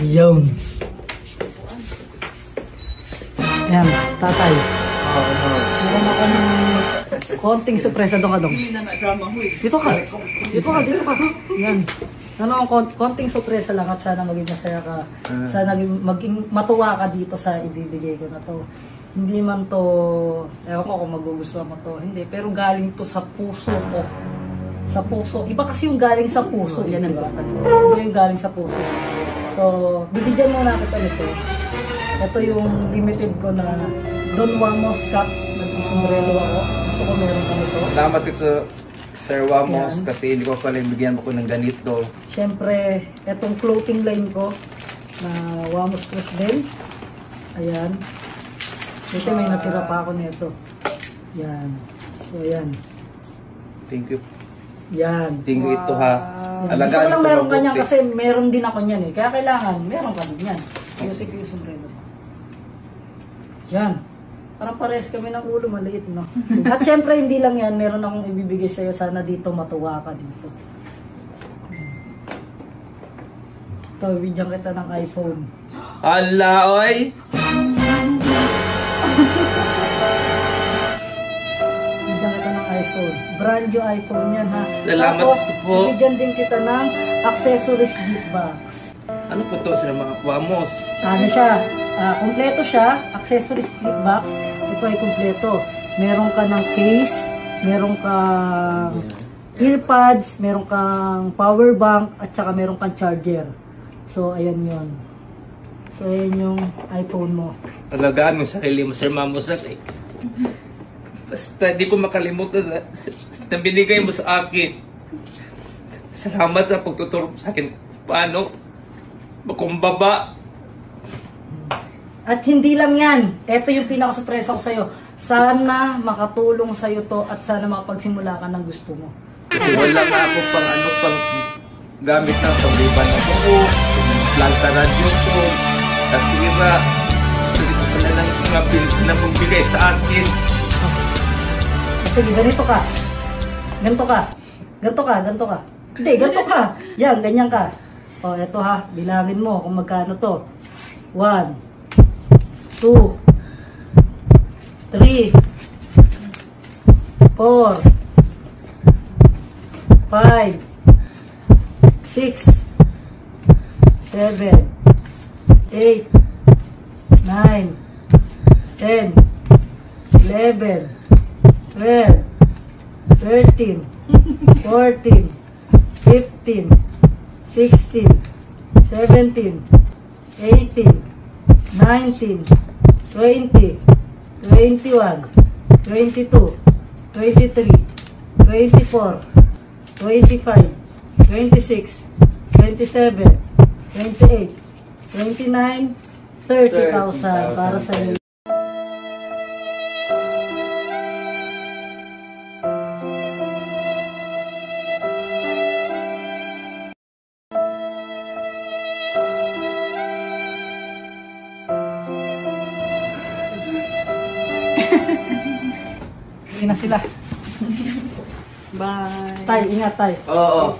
Yun. Ayan, tatay. Meron ako ng konting surpresa. Doon ka, Dong. Dito ka. Dito ka. Yan. Ano, konting surpresa lang at sana maging masaya ka. Sana maging matuwa ka dito sa ibibigay ko na to. Hindi man to, ewan ko kung magugustuhan mo to. Hindi, pero galing to sa puso ko. Sa puso. Iba kasi yung galing sa puso. Yan ang iba yung galing sa puso. So, bibigyan muna kita nito. Ito yung limited ko na Don Wamos Cup. Nag-sombrero ako. Gusto ko meron ka nito. Salamat ito Sir Wamos kasi hindi ko pala bigyan ako ng ganito. Siyempre, itong clothing line ko na Wamos Plus Ben. Ayan. Kasi may natira pa ako nito. Yan. So, yan. Thank you. Yan. Thank you ito ha. Gusto ko lang meron ka niyan kasi meron din ako niyan eh. Kaya kailangan, meron ka din yan. Music yung sombrero. Yan. Parang pares kami ng ulo, maliit no. At syempre hindi lang yan, meron akong ibibigay sa'yo. Sana dito matuwa ka dito. Ito, bigyan kita ng iPhone. Hala, oy! Bigyan kita ng iPhone. Brand new iPhone yan ha. Salamat. Tapos, po. bigyan din kita ng accessories gift box. Ano po to sila mga Wamos? Ano siya? Kompleto siya. Accessories gift box. Ito ay kompleto. Meron ka ng case, meron kang earpads, meron kang power bank, at saka meron kang charger. So, ayan yun. So, ayan yung iPhone mo. Alagaan mo sarili mo, Sir Wamos. Basta di ko makalimutan sa binigay mo sa akin. Salamat sa pagtuturo sa akin. Paano? Makumbaba. At hindi lang yan. Ito yung pinaka-surpresa ko sa'yo. Sana makatulong sa'yo to at sana makapagsimula ka ng gusto mo. Kasi wala nga ako pang gamit na pang-riban ako ko. Plan sa radyo ko. Kasira. Kasi ko pala ng mga pinagbigay sa akin. Sige, ganito ka. Ganto ka. Hindi, ganto ka. Yan, ganyan ka. O, eto ha. Bilangin mo kung magkano to. 1, 2, 3, 4, 5, 6, 7, 8, 9, 10, 11, 12, 13, 14, 15, 16, 17, 18, 19, 20, 21, 22, 23, 24, 25, 26, 27, 28, 29, 30,000 para sa iyo. Sige na sila. Bye. Tay, ingat tay. Oo.